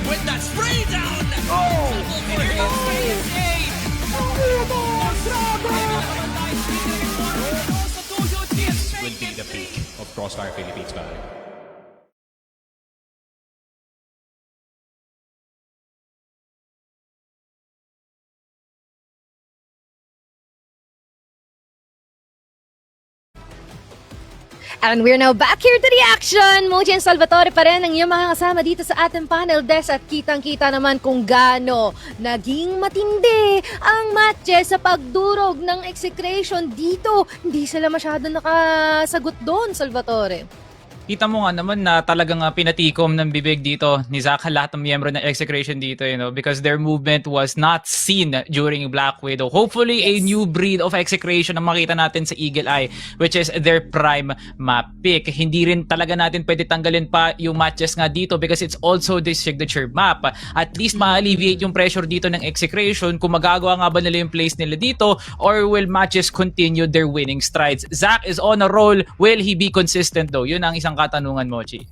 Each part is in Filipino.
with that spray down! Oh! Will be the peak of Crossfire Philippines, pare. And we're now back here to the action. Moji and Salvatore pa rin ang iyong mga kasama dito sa ating panel desk at kitang-kita naman kung gaano naging matindi ang MATTJESS sa pagdurog ng execration dito. Hindi sila masyado nakasagot doon, Salvatore. Kita mo nga naman na talagang pinatikom ng bibig dito ni Zach lahat ng miyembro ng Execration dito, because their movement was not seen during Black Widow. Hopefully, a new breed of Execration ang makita natin sa Eagle Eye, which is their prime map pick. Hindi rin talaga natin pwede tanggalin pa yung MATTJESS nga dito because it's also the signature map. At least ma-alleviate yung pressure dito ng Execration kung magagawa nga ba nila yung place nila dito or will MATTJESS continue their winning strides. Zach is on a roll. Will he be consistent though? Yun ang isang katanungan, Mochi.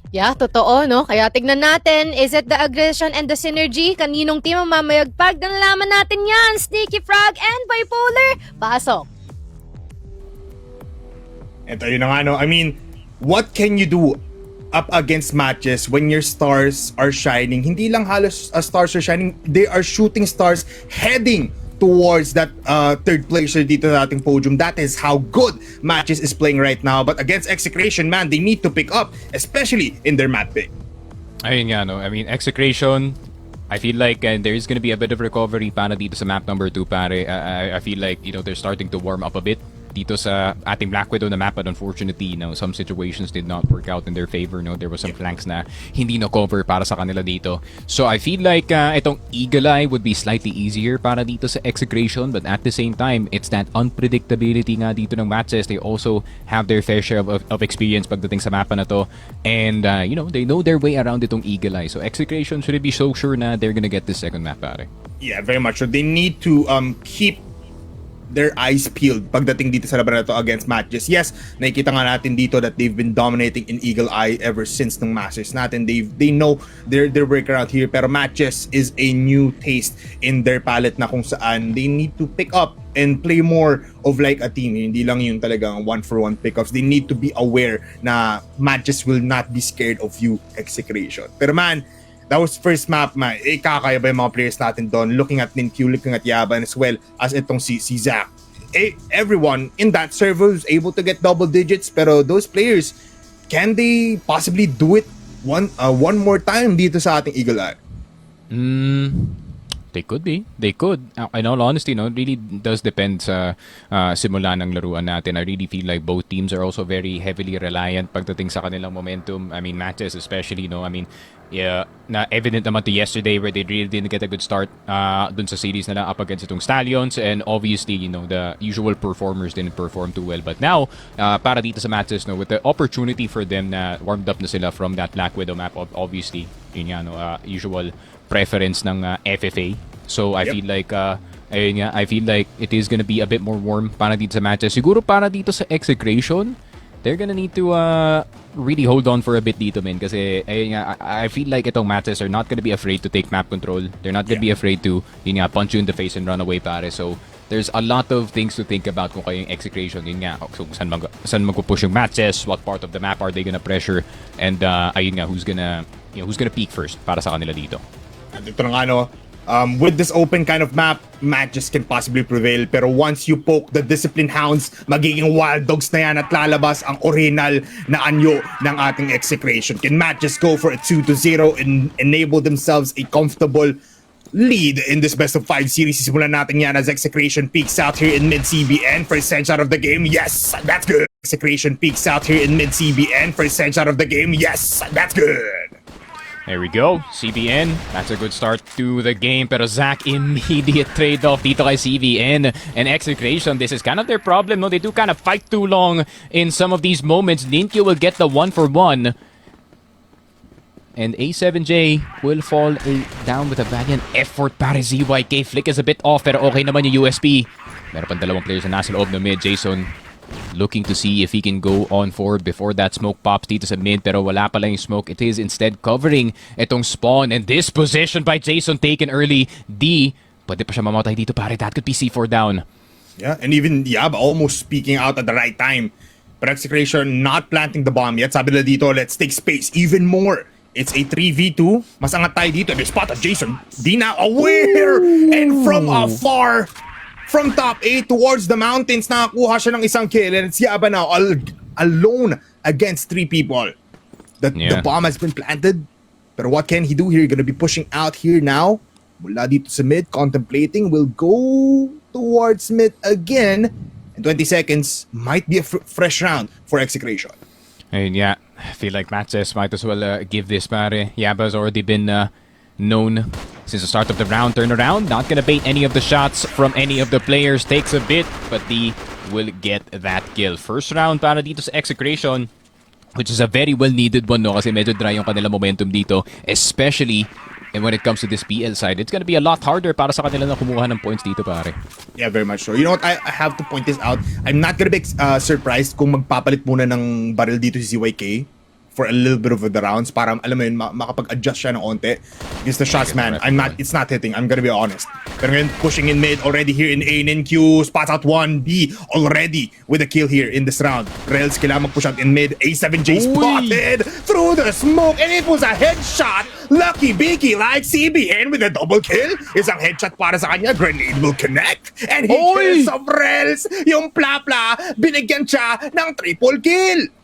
Yeah, totoo, no? Kaya tignan natin, is it the aggression and the synergy? Kaninong team ang mamayagpag? Nalaman natin yan, Sneaky Frog and Bipolar. Pasok. Ito yun na nga, no? I mean, what can you do up against MATTJESS when your stars are shining? Hindi lang halos stars are shining, they are shooting stars heading towards that third placer dito sa ating podium. That is how good MATTJESS is playing right now. But against Execration, man, they need to pick up, especially in their map pick. Ayun nga, no? I mean, Execration, I feel like there is gonna be a bit of recovery para dito sa map number 2, pare. I feel like, they're starting to warm up a bit dito sa ating Black Widow na map, but unfortunately, some situations did not work out in their favor. There was some flanks na hindi na cover para sa kanila dito. So I feel like itong Eagle Eye would be slightly easier para dito sa Execration, but at the same time, it's that unpredictability nga dito ng MATTJESS. They also have their fair share of experience pagdating sa mapa na to, and they know their way around itong Eagle Eye. So Execration should be so sure na they're gonna get this second map, pare. Yeah, very much. So they need to keep their eyes peeled pagdating dito sa laban na to against MATTJESS. Yes, nakikita nga natin dito that they've been dominating in Eagle Eye ever since ng Masters natin. They know their workaround here, pero MATTJESS is a new taste in their palette na kung saan they need to pick up and play more of like a team. Hindi lang yung talagang one-for-one pickups. They need to be aware na MATTJESS will not be scared of you, Execration. Pero man, that was first map, man. Kakaya ba yung mga players natin doon? Looking at Ninkyu, looking at Yaban as well as itong si Zach. Everyone in that server was able to get double digits, pero those players, can they possibly do it one more time dito sa ating Eagle Eye? They could be. They could. In all honesty, it really does depend sa simula ng laruan natin. I really feel like both teams are also very heavily reliant pagdating sa kanilang momentum. I mean, MATTJESS especially, na evident naman to yesterday where they really didn't get a good start dun sa series nila up against itong Stallions, and obviously, the usual performers didn't perform too well. But now, para dito sa MATTJESS, with the opportunity for them na warmed up na sila from that Black Widow map, obviously, yun nga, usual preference ng FFA. So I feel like I feel like it is gonna be a bit more warm para dito sa MATTJESS. Siguro para dito sa Execration, they're gonna need to really hold on for a bit dito, man, kasi I feel like itong MATTJESS are not gonna be afraid to take map control. They're not gonna be afraid to punch you in the face and run away, pare. So there's a lot of things to think about kung kayo yung Execration. So saan mag-push yung MATTJESS, what part of the map are they gonna pressure, and who's gonna peak first para sa kanila dito. Dito na nga, with this open kind of map, MATTJESS can possibly prevail. Pero once you poke the Discipline Hounds, magiging Wild Dogs na yan at lalabas ang original na anyo ng ating Execration. Can MATTJESS go for a 2-0 and enable themselves a comfortable lead in this best of 5 series? Simulan natin yan as Execration peaks out here in mid-CBN. First sense out of the game, yes, that's good. Execration peaks out here in mid-CBN. First sense out of the game, yes, that's good. There we go, CBN. That's a good start to the game. Pero Zach, immediate trade-off dito kay CBN and Execration. This is kind of their problem, no? They do kind of fight too long in some of these moments. Ninkyu will get the 1-for-1. And A7J will fall down with a valiant effort para ZYK. Flick is a bit off, pero okay naman yung USP. Meron pang dalawang players na nasa loob ng mid. Jason looking to see if he can go on forward before that smoke pops dito sa mid, pero wala pala yung smoke. It is instead covering itong spawn, and this position by Jason taken early. D, pwede pa siya mamatay dito pare. That could be C4 down. Yeah, and even Yab almost speaking out at the right time. But Execration not planting the bomb yet. Sabi nila dito, let's take space even more. It's a 3v2. Mas angat tayo dito. They spot Jason. Di na aware. And from afar, from top 8 towards the mountains, nakakuha siya ng isang kill. And it's Yaba now alone against 3 people. The bomb has been planted. Pero what can he do here? Gonna be pushing out here now. Mula dito sa mid, contemplating. Will go towards mid again. In 20 seconds, might be a fresh round for Execration. And yeah, I feel like MATTJESS might as well give this pare. Yaba's already been known since the start of the round. Turn around, not gonna bait any of the shots from any of the players. Takes a bit, but the will get that kill. First round para dito sa Execration, which is a very well needed one, no? Kasi medyo dry yung kanila momentum dito, especially. And when it comes to this PL side, it's gonna be a lot harder para sa kanila na kumuha ng points dito, pare. Yeah, very much so. You know what? I have to point this out. I'm not gonna be surprised kung magpapalit muna ng barrel dito si ZYK for a little bit of the rounds para alam mo yun, makapag-adjust siya ng onte. Because the shots, man, it's not hitting. I'm gonna be honest. Pero ngayon, pushing in mid already here in A and in Q. Spots out 1B already with a kill here in this round. Rails kailangan mag-push out in mid. A7J spotted through the smoke, and it was a headshot. Lucky Beaky like CBN with a double kill. Isang headshot para sa kanya. Grenade will connect. And he kills of Rails. Yung Plapla, binigyan siya ng triple kill.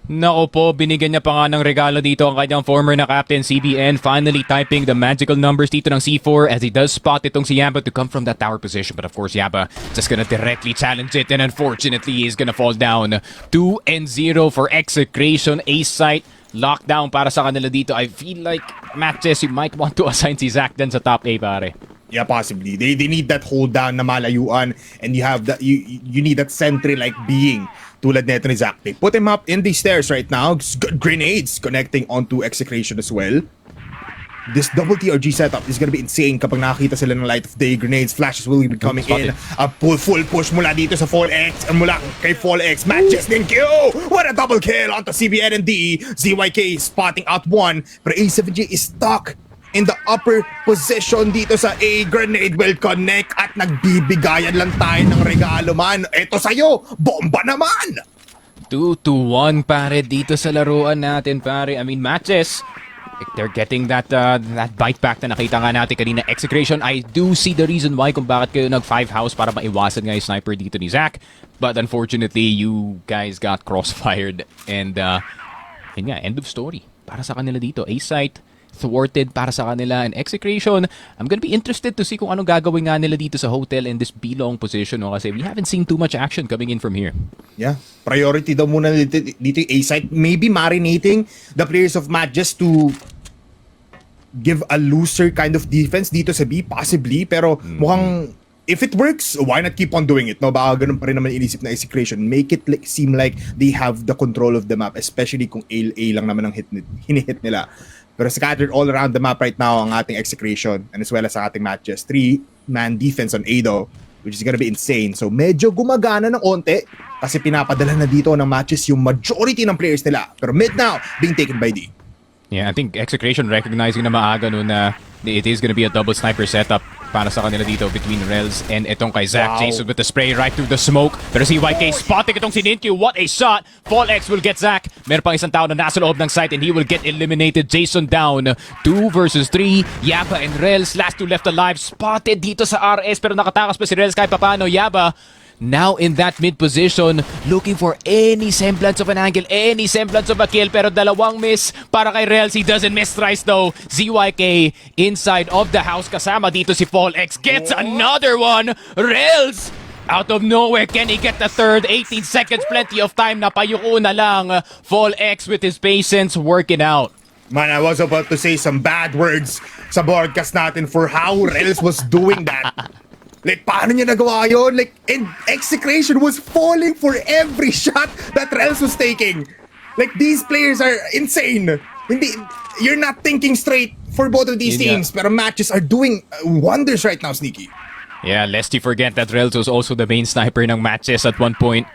Nako po, binigyan niya pa nga ng regalo dito ang kanyang former na captain, CBN, finally typing the magical numbers dito ng C4 as he does spot itong si Yaba to come from that tower position. But of course, Yaba just gonna directly challenge it, and unfortunately, he's gonna fall down. 2-0 for Execration. Ace site, lockdown para sa kanila dito. I feel like, MATTJESS, you might want to assign si Zach dyan sa top A, pare. Yeah, possibly. They need that hold down na malayuan, and you have that you need that sentry-like being tulad neto ni Zach. They put him up in the stairs right now. Grenades connecting onto Execration as well. This double TRG setup is gonna be insane kapag nakakita sila ng light of day. Grenades, flashes will be coming in. A full push mula dito sa Fall X and mula kay Fall X. MATTJESS din Q! What a double kill onto CBN and D. ZYK spotting out one, pero A7J is stuck in the upper position dito sa A. Grenade will connect at nagbibigayan lang tayo ng regalo, man. Eto sa'yo, bomba naman! 2-1 pare dito sa laruan natin, pare. I mean, MATTJESS, they're getting that bite back na nakita nga natin kanina. Execration, I do see the reason why kung bakit kayo nag-5 house para maiwasan nga yung sniper dito ni Zach. But unfortunately, you guys got crossfired. And yun nga, end of story para sa kanila dito. A-site, thwarted para sa kanila, and Execration, I'm gonna be interested to see kung anong gagawin nga nila dito sa hotel in this B-long position, no? Kasi we haven't seen too much action coming in from here. Yeah, priority daw muna dito yung A-site. Maybe marinating the players of MATTJESS to give a looser kind of defense dito sa B, possibly. Pero mukhang, if it works, why not keep on doing it? No, baka ganun pa rin naman inisip na Execration. Make it seem like they have the control of the map, especially kung A lang naman ang hinihit nila. Pero scattered all around the map right now ang ating Execration, and as well as ang ating MATTJESS. 3-man defense on A though, which is gonna be insane. So medyo gumagana ng onte kasi pinapadala na dito ng MATTJESS yung majority ng players nila. Pero mid now being taken by D. Yeah, I think Execration recognizing na maaga no na it is gonna be a double sniper setup para sa kanila dito between Rels and itong kay Zach. Jason with the spray right through the smoke. Pero si YK spotting itong si Ninkyu. What a shot! Fall X will get Zach. Meron pang isang tao na nasa loob ng site and he will get eliminated. Jason down. 2 versus 3. Yaba and Rels. Last two left alive. Spotted dito sa RS pero nakatakas pa si Rels kahit papano. Yaba now in that mid position, looking for any semblance of an angle, any semblance of a kill, pero dalawang miss para kay Rels. He doesn't miss thrice though. ZYK inside of the house, kasama dito si Fall X, gets another one. Rels out of nowhere, can he get the third? 18 seconds, plenty of time, napayuko na lang. Fall X with his patience working out. Man, I was about to say some bad words sa broadcast natin for how Rels was doing that. Like, paano niya nagawa yun? Like, and Execration was falling for every shot that Rels was taking. Like, these players are insane. Hindi, you're not thinking straight for both of these teams. Pero MATTJESS are doing wonders right now, Sneaky. Yeah, lest you forget that Rels was also the main sniper ng MATTJESS at one point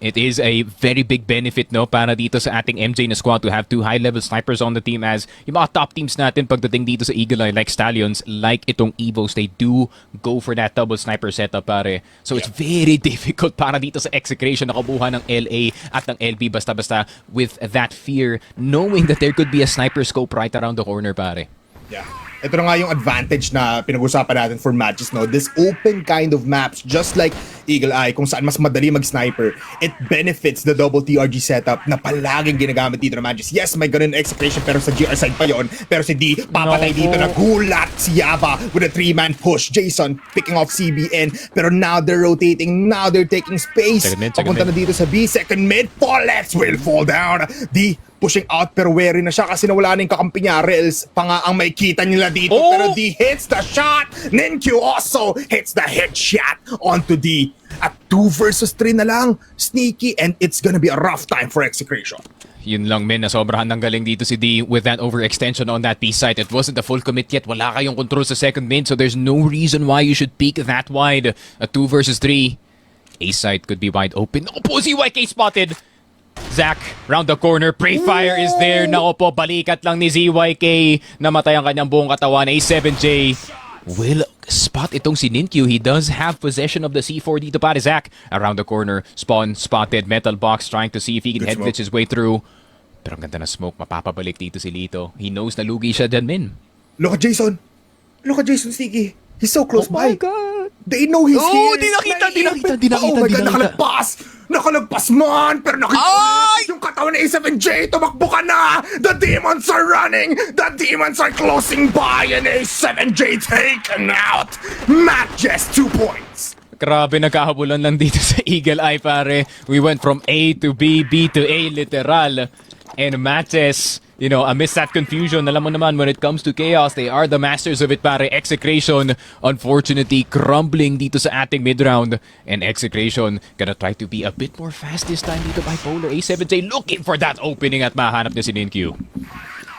It is a very big benefit, no, para dito sa ating MJ na squad to have 2 high-level snipers on the team, as yung mga top teams natin pagdating dito sa Eagle Eye, like Stallions, like itong EVOS, they do go for that double sniper setup, pare. So it's very difficult para dito sa Execration na kabuhan ng LA at ng LB basta-basta with that fear, knowing that there could be a sniper scope right around the corner, pare. Yeah. Ito na nga yung advantage na pinag-usapan natin for matches, no? This open kind of maps, just like Eagle Eye, kung saan mas madali mag-sniper, it benefits the double TRG setup na palaging ginagamit dito na matches. Yes, may ganun Execration, pero sa GR side pa yon. Pero si D, papatay dito na gulat si Yaba with a 3-man push. Jason picking off CBN, pero now they're rotating, now they're taking space. Papunta na dito sa B, second mid, Follets will fall down. D, pushing out pero wary na siya kasi nawala na yung kakampi niya. Rails pa nga ang may kita nila dito, pero D hits the shot. Ninkyu also hits the headshot onto D. At 2 versus 3 na lang, sneaky, and it's gonna be a rough time for Execration. Yun lang, men, na sobrahan ng galing dito si D with that overextension on that B site. It wasn't a full commit yet. Wala kayong control sa second mid, so there's no reason why you should peek that wide. A 2 versus 3. A site could be wide open. Nako po, ZYK spotted. Zach, round the corner, Preyfire is there. Nako po, balikat lang ni ZYK. Namatay ang kanyang buong katawan. A7J will spot itong si Ninkyu. He does have possession of the C4 dito para Zach. Around the corner, Spawn spotted. Metal Box trying to see if he can head glitch his way through. Pero ang ganda na smoke, mapapabalik dito si Lito. He knows na lugi siya dyan, min. Look at Jason. Look at Jason Sneaky. He's so close by. Oh my God. They know he's here. Di nakita. Oh my God, nakalagpas. Nakalagpas man. Pero nakita ulit yung katawan ni A7J. Tumakbo ka na. The demons are running. The demons are closing by. And A7J taken out. MATTJESS 2 points. Grabe, nagkahabulan lang dito sa Eagle Eye, pare. We went from A to B, B to A, literal. And MATTJESS, you know, amidst that confusion, alam mo naman, when it comes to chaos, they are the masters of it, pare. Execration, unfortunately, crumbling dito sa ating mid-round. And Execration gonna try to be a bit more fast this time dito by Polar. A7J looking for that opening at mahanap na si Ninkyu.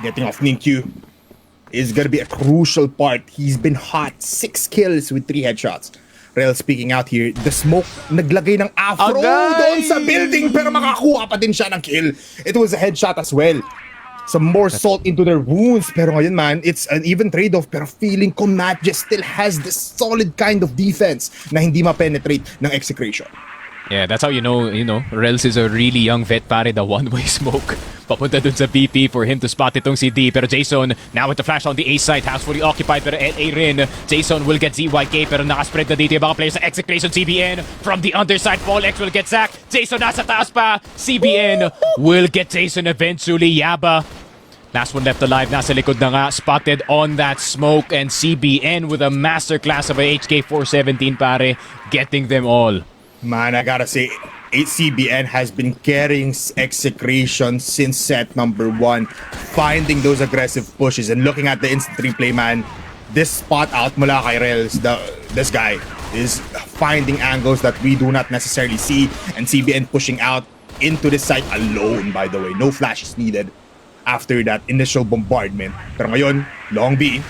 Getting off Ninkyu is gonna be a crucial part. He's been hot. 6 kills with 3 headshots. Rel speaking out here, the smoke naglagay ng afro doon sa building pero makakuha pa din siya ng kill. It was a headshot as well. Some more salt into their wounds. Pero ngayon, man, it's an even trade-off. Pero feeling ko MATTJESS still has this solid kind of defense na hindi ma-penetrate ng Execration. Yeah, that's how you know, Rels is a really young vet, pare. The one-way smoke. Papunta dun sa BP for him to spot itong si D. Pero Jason, now with the flash on the A side, house fully occupied, pero LA rin. Jason will get ZYK, pero nakaspread na dito yung mga players sa Execration. CBN from the underside, Polex will get Zach. Jason nasa taas pa. CBN will get Jason eventually. Yaba, last one left alive, nasa likod na nga, spotted on that smoke, and CBN with a masterclass of a HK417, pare, getting them all. Man, I gotta say, CBN has been carrying Execration since set number 1, finding those aggressive pushes and looking at the instant replay, man. This spot out mula kay Rels, this guy is finding angles that we do not necessarily see, and CBN pushing out into this site alone, by the way. No flashes needed after that initial bombardment. Pero ngayon, long B,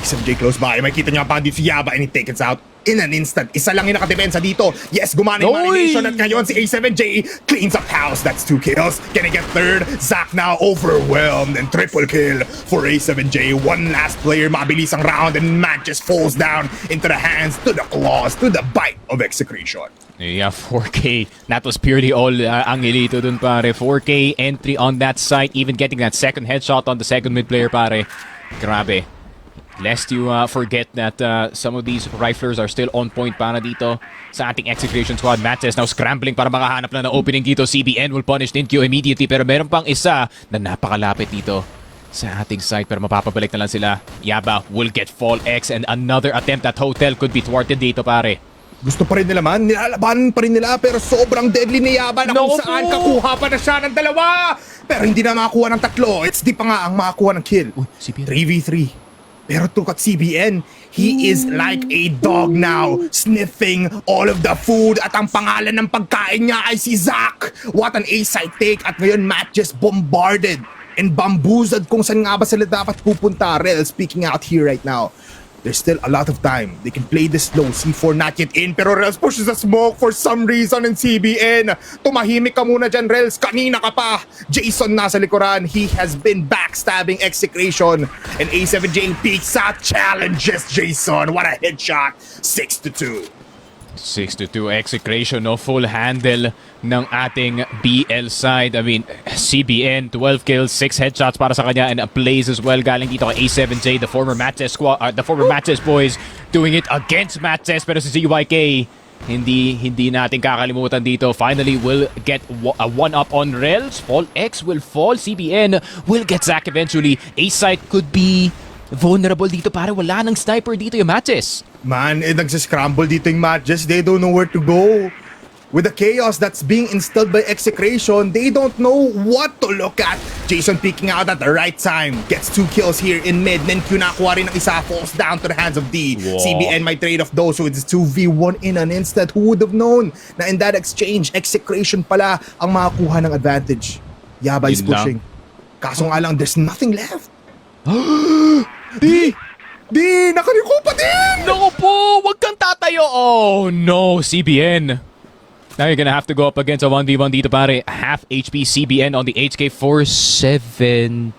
A7J close by. Makita niyo pa dito si Yaba and he takes out in an instant. Isa lang yung nakadepensa dito. Yes, gumana yung animation at ngayon si A7J cleans up house. That's 2 kills. Can he get third? Zach now overwhelmed and triple kill for A7J. One last player, mabilis ang round, and MATTJESS falls down into the hands, to the claws, to the bite of Execration. Yeah, 4K. That was purely all ang elito dun, pare. 4K entry on that site, even getting that second headshot on the second mid player, pare. Grabe. Lest you forget that some of these riflers are still on point para dito sa ating Execration squad. MATTJESS now scrambling para makahanap na ng opening dito. CBN will punish Ninkyu immediately, pero meron pang isa na napakalapit dito sa ating site, pero mapapabalik na lang sila. Yaba will get Fall X, and another attempt at Hotel could be thwarted dito, pare. Gusto pa rin nila, man. Nilalabanan pa rin nila, pero sobrang deadly ni Yaba na kung saan kakuha pa na siya ng 2. Pero hindi na makakuha ng 3. It's di pa nga ang makakuha ng kill. 3v3. Pero look at CBN, he is like a dog now, sniffing all of the food, at ang pangalan ng pagkain niya ay si Zach. What an A-side take, at ngayon MATTJESS bombarded and bamboozled kung saan nga ba sila dapat pupunta. Rel speaking out here right now. There's still a lot of time. They can play this low. C4 not yet in, pero Rels pushes the smoke for some reason in CBN. Tumahimik ka muna dyan, Rels. Kanina ka pa. Jason nasa likuran. He has been backstabbing Execration. And A7J peeks out, challenges Jason. What a headshot. 6-2. 6-2 Execration, no full handle ng ating BL side. I mean, CBN 12 kills, 6 headshots para sa kanya and a plays as well galing dito kay A7J, the former MATTJESS squad, the former MATTJESS boys doing it against MATTJESS, pero si ZYK hindi natin kakalimutan dito. Finally will get a one up on Rels. Fall X will fall, CBN will get Zack eventually. A side could be vulnerable dito, pare wala nang sniper dito yung MATTJESS. Man, nagsiscramble dito yung MATTJESS. They don't know where to go. With the chaos that's being instilled by Execration, they don't know what to look at. Jason peeking out at the right time. Gets 2 kills here in mid. Then Q nakuha rin ng isa. Falls down to the hands of D. Wow. CBN might trade off those. So it's 2v1 in an instant. Who would have known na in that exchange, Execration pala ang makakuha ng advantage. Yaba is Yun lang. pushing. Kaso nga lang, there's nothing left. Di, nakariko pa din! Naku po, wag kang tatayo. Oh no, CBN. Now you're gonna have to go up against a 1v1 dito, pare. Half HP CBN on the HK 417.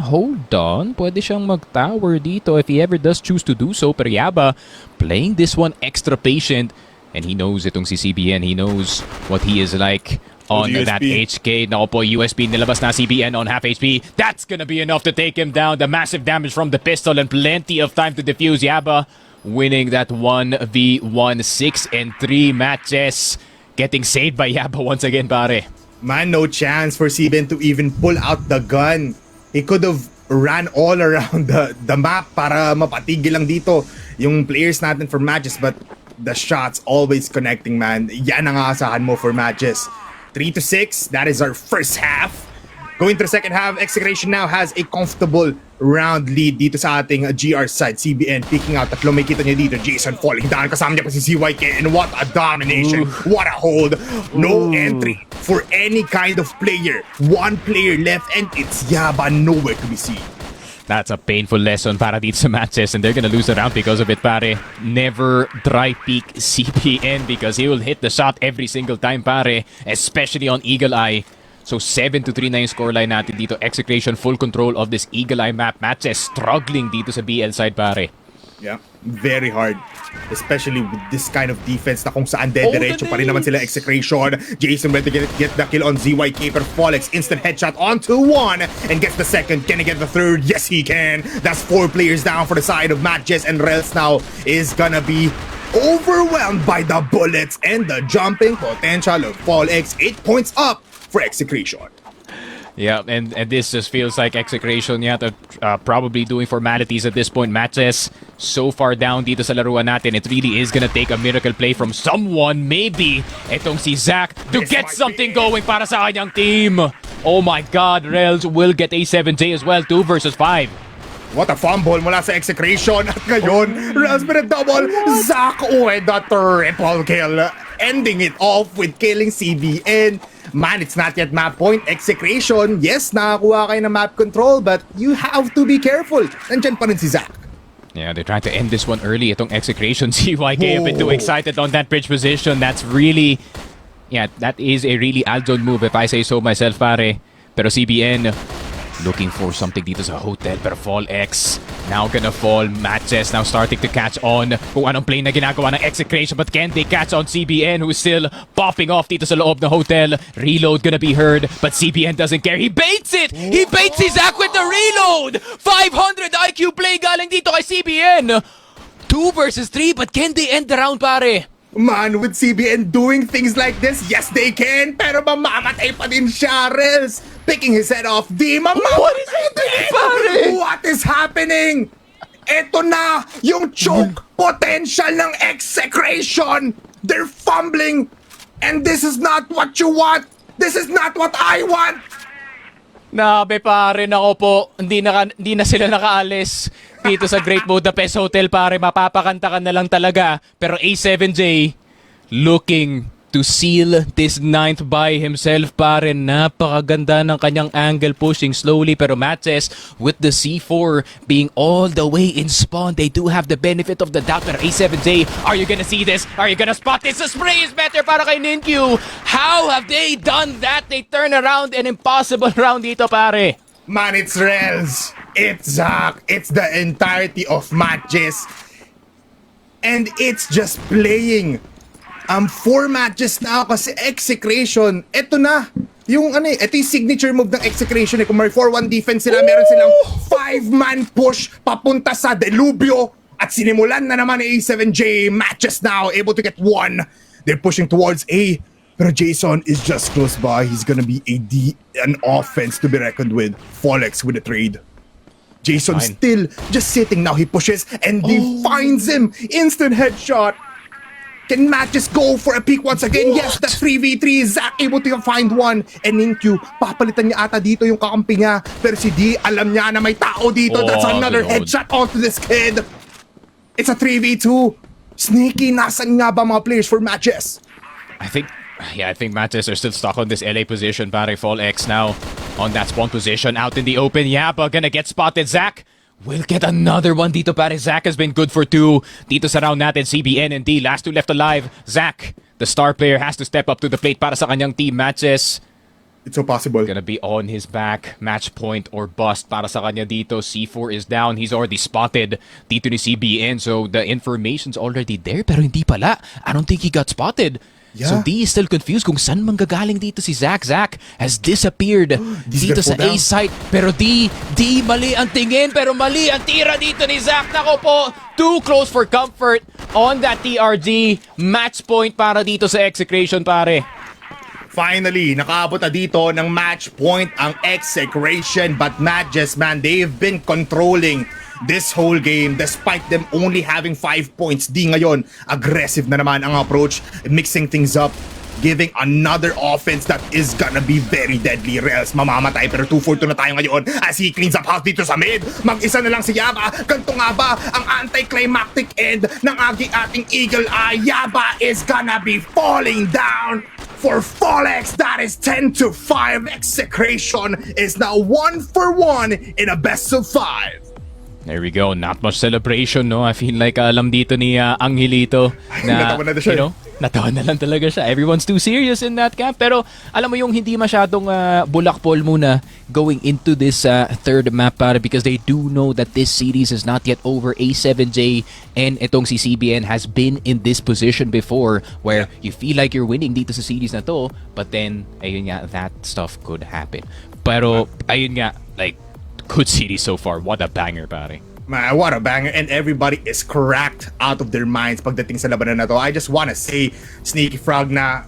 Hold on, pwede siyang mag-tower dito if he ever does choose to do so. Pero Yaba playing this one extra patient. And he knows itong si CBN. He knows what he is like on USP. that HK. Nako po, USB nilabas na CBN on half HP. That's gonna be enough to take him down. The massive damage from the pistol and plenty of time to defuse. Yaba winning that 1v1, 6-3 MATTJESS. Getting saved by Yaba once again, pare. Man, no chance for CBN to even pull out the gun. He could have ran all around the map para mapatigil lang dito yung players natin for MATTJESS, but the shots always connecting, man. Yan ang aasahan mo for MATTJESS. 3-6, that is our first half. Going to the second half, Execration now has a comfortable round lead dito sa ating GR side. CBN picking out, tatlo may kita niya dito. Jason falling down, kasama niya pa si CYK, and what a domination, what a hold. No entry for any kind of player. One player left and it's Yaba, nowhere to be seen. That's a painful lesson para dito sa MATTJESS, and they're gonna lose the round because of it, pare. Never dry peek CBN because he will hit the shot every single time, pare. Especially on Eagle Eye. So 7-3 na yung scoreline natin dito. Execration full control of this Eagle Eye map. MATTJESS struggling dito sa BL side, pare. Yeah, very hard. Especially with this kind of defense na kung saan derecho pa rin naman sila Execration. Jason ready to get the kill on ZYK, pero Folex instant headshot onto one and gets the second. Can he get the third? Yes, he can. That's 4 players down for the side of MATTJESS, and Rels now is gonna be overwhelmed by the bullets and the jumping potential of Folex. 8 points up for Execration. Yeah, and this just feels like Execration yata probably doing formalities at this point. MATTJESS so far down dito sa laruan natin. It really is gonna take a miracle play from someone. Maybe itong si Zack to This get might something be it. going para sa kanyang team. Oh my God, Rels will get A7J as well. 2 versus 5. What a fumble mula sa Execration. At ngayon, Rels with a double. Zack with the triple kill. Ending it off with killing CBN. Man, it's not yet map point. Execration, yes, nakakuha kayo ng map control, but you have to be careful. Nandyan pa rin si Zack. Yeah, they're trying to end this one early. Itong Execration, CYK a bit too excited on that bridge position. That's really, yeah, that is a really Aldon move if I say so myself, pare. Pero CBN looking for something dito sa hotel, pero Fall X now gonna fall. MATTJESS now starting to catch on kung anong play na ginagawa ng Execration, but can they catch on CBN who's still popping off dito sa loob ng hotel? Reload gonna be heard, but CBN doesn't care. He baits it! He baits si Zack with the reload! 500 IQ play galing dito kay CBN! 2 versus 3, but can they end the round, pare? Man, with CBN doing things like this, yes, they can, pero mamamatay pa din siya, Rels. Picking his head off, di mamamatay. What is happening, pare? What is happening? Eto na yung choke potential ng Execration. They're fumbling, and this is not what you want. This is not what I want. Nabe pare, nako po, hindi na sila nakaalis dito sa Great Budapest Hotel, pare. Mapapakanta ka na lang talaga. Pero A7J looking to seal this 9th by himself, pare. Napakaganda ng kanyang angle, pushing slowly, pero MATTJESS with the C4 being all the way in spawn, they do have the benefit of the doubt. Pero A7J, are you gonna see this? Are you gonna spot this? The spray is better para kay Ninkyu. How have they done that? They turn around an impossible round dito, pare. Man, it's Rels, it's Zach, it's the entirety of MATTJESS, and it's just playing 4 matches na kasi Execration, eto na. Yung ito yung signature move ng Execration. Kung may 4-1 defense sila, meron silang 5-man push papunta sa Delubyo. At sinimulan na naman ni A7J. MATTJESS now, able to get 1. They're pushing towards A. Pero Jason is just close by. He's gonna be an offense to be reckoned with. Folex with a trade. Jason still just sitting now. He pushes and he finds him. Instant headshot. Can MATTJESS go for a peek once again? What? Yes, that's 3v3. Zach able to find 1. And Ninkyu, papalitan niya ata dito yung kakampi niya. Pero si D, alam niya na may tao dito. That's another headshot onto this kid. It's a 3v2. Sneaky, nasan nga ba mga players for MATTJESS? I think MATTJESS are still stuck on this LA position, pare. Fall X now on that spawn position out in the open. Yaba gonna get spotted. Zach we'll get another one dito, pare. Zach has been good for 2. Dito sa round natin, CBN and D, last 2 left alive. Zach, the star player, has to step up to the plate para sa kanyang team. MATTJESS, it's so possible. Gonna be on his back. Match point or bust para sa kanya dito. C4 is down. He's already spotted dito ni CBN. So the information's already there, pero hindi pala. I don't think he got spotted. Yeah. So D is still confused kung saan manggagaling dito si Zach. Zach has disappeared dito sa A site. Pero D, mali ang tingin, pero mali ang tira dito ni Zach. Nako po, too close for comfort on that TRG. Match point para dito sa Execration, pare. Finally, nakaabot na dito ng match point ang Execration. But MATTJESS, man, they've been controlling this whole game despite them only having 5 points. Di ngayon, aggressive na naman ang approach, mixing things up, giving another offense that is gonna be very deadly. Rels mamamatay pero 2-4-2 na tayo ngayon as he cleans up house dito sa mid. Mag-isa na lang si Yaba. Ganto nga ba ang anticlimactic end ng ating Eagle Eye? Yaba is gonna be falling down for Folex. That is 10-5. Execration is now 1-for-1 in a best of 5. There we go. Not much celebration, no? I feel like alam dito ni Angelito na, natawa na siya. You know, natawa na lang talaga siya. Everyone's too serious in that camp. Pero alam mo yung hindi masyadong bulakpol muna going into this third map, para because they do know that this series is not yet over. A7J and itong si CBN has been in this position before where you feel like you're winning dito sa series na to, but then ayun nga, that stuff could happen. Pero ayun nga, like, good series so far. What a banger, pare. Man, what a banger. And everybody is cracked out of their minds pagdating sa labanan na to. I just wanna say, Sneaky Frog, na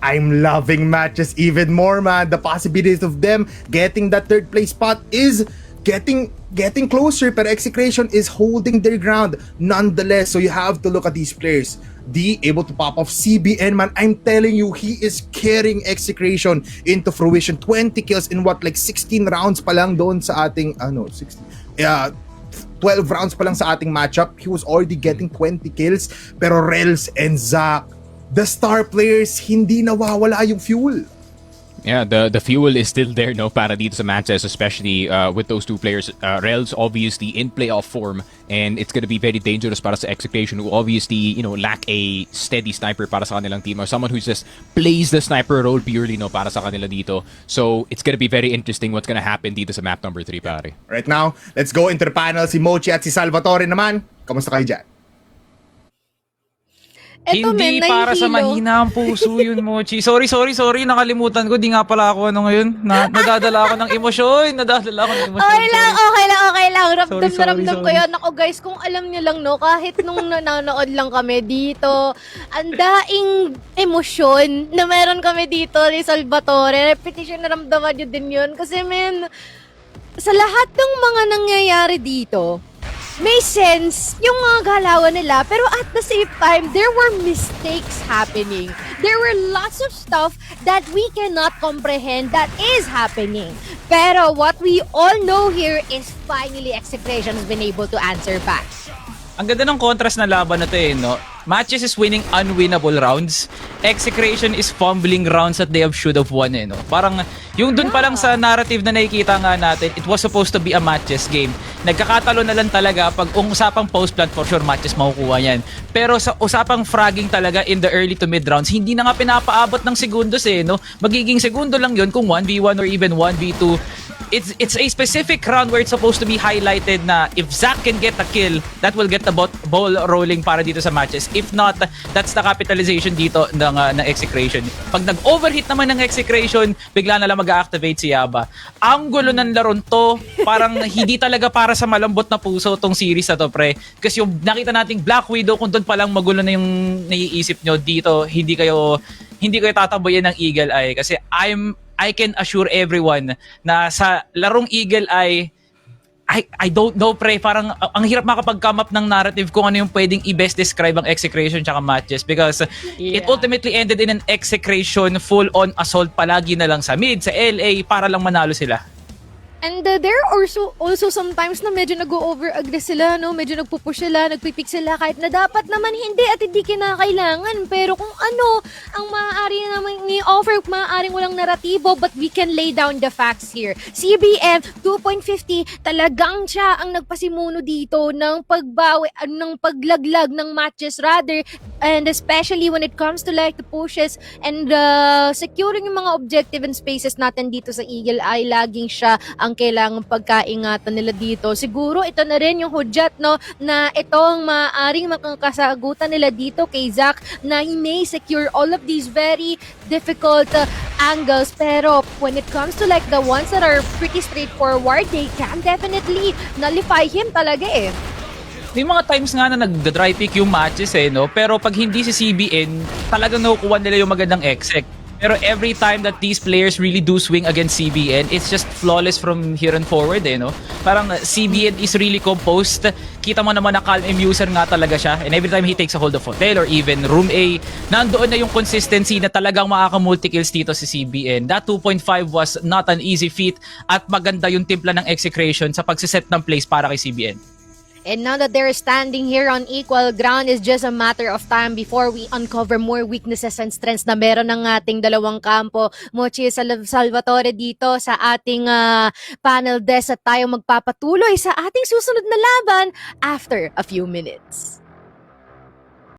I'm loving MATTJESS even more, man. The possibilities of them getting that third place spot is getting closer, but Execration is holding their ground nonetheless. So you have to look at these players. D able to pop off. CBN, man, I'm telling you, he is carrying Execration into fruition. 20 kills in what, like 16 rounds pa lang doon sa ating 12 rounds pa lang sa ating matchup. He was already getting 20 kills. Pero Rels and Zach, the star players, hindi nawawala yung fuel. Yeah, the fuel is still there, no, para dito sa MATTJESS, especially with those two players. Rel's obviously in playoff form, and it's gonna be very dangerous para sa Execration, who obviously, you know, lack a steady sniper para sa kanilang team, or someone who just plays the sniper role purely, no, para sa kanila dito. So it's gonna be very interesting what's gonna happen dito sa map number 3, pare. Right now, let's go into the panel. Si Mochi at si Salvatore naman. Kamusta kayo dyan? Eto, Hindi men, para sa nahihilo. mahina ang puso yun, Mochi. Sorry. Nakalimutan ko. Di nga pala ako ngayon. Nadadala ako ng emosyon. Okay lang. Ramdam Sorry, na ramdam ko sorry. yun. Ako guys, kung alam niyo lang, no, kahit nung nanonood lang kami dito, ang daing emosyon na meron kami dito ni Salvatore. Repetition na ramdaman nyo din yun. Kasi men, sa lahat ng mga nangyayari dito, may sense yung mga galawan nila, pero at the same time, there were mistakes happening. There were lots of stuff that we cannot comprehend that is happening. Pero what we all know here is finally Execration has been able to answer back. Ang ganda ng contrast na laban na to no? Matches is winning unwinnable rounds. Execration is fumbling rounds that they should have won no? Parang yung dun pa lang sa narrative na nakikita nga natin, it was supposed to be a matches game. Nagkakatalo na lang talaga pag usapang post-plant, for sure matches makukuha yan. Pero sa usapang fragging talaga in the early to mid rounds, hindi na nga pinapaabot ng segundos no? Magiging segundo lang yun kung 1v1 or even 1v2. It's a specific round where it's supposed to be highlighted na if Zach can get a kill, that will get the ball rolling para dito sa matches. If not, that's the capitalization dito ng Execration. Pag nag-overhit naman ng Execration, bigla na lang mag-activate si Yaba. Ang gulo ng laron to, parang hindi talaga para sa malambot na puso tong series na to, pre. Kasi yung nakita nating Black Widow, kung doon palang magulo na yung naiisip nyo dito, hindi kayo tataboyan ng Eagle Eye. Kasi I can assure everyone na sa larong Eagle Eye, I don't know, pre. Parang ang hirap makapag-come up ng narrative kung ano yung pwedeng i-best describe ang Execration tsaka Matches because it ultimately ended in an Execration full-on assault palagi na lang sa mid, sa LA, para lang manalo sila. And there are also sometimes na medyo nag-over-aggress sila, no? Medyo nagpupush sila, nagpipik sila kahit na dapat naman hindi at hindi kinakailangan. Pero kung ano ang maaari naman i-offer, maaaring walang naratibo, but we can lay down the facts here. CBM 2.50, talagang siya ang nagpasimuno dito ng pagbawi, ng paglaglag ng matches rather, and especially when it comes to like the pushes and securing yung mga objective and spaces natin dito sa Eagle Eye, laging siya ang kailangang pagkaingatan nila dito. Siguro ito na rin yung hudyat, no, na itong maaaring makakasagutan nila dito kay Zach na he may secure all of these very difficult angles, pero when it comes to like the ones that are pretty straightforward, they can definitely nullify him talaga May mga times nga na nag-dry pick yung matches no? Pero pag hindi si CBN, talagang nakukuha nila yung magandang exec. Pero every time that these players really do swing against CBN, it's just flawless from here and forward no? Parang CBN is really composed. Kita mo naman na calm user nga talaga siya. And every time he takes a hold of hotel or even room A, nandoon na yung consistency na talagang makaka-multi-kills dito si CBN. That 2.5 was not an easy feat at maganda yung timpla ng Execration sa pagsiset ng plays para kay CBN. And now that they're standing here on equal ground, it's just a matter of time before we uncover more weaknesses and strengths na meron ng ating dalawang kampo. MATTJESS Salvatore dito sa ating panel desk at tayo magpapatuloy sa ating susunod na laban after a few minutes.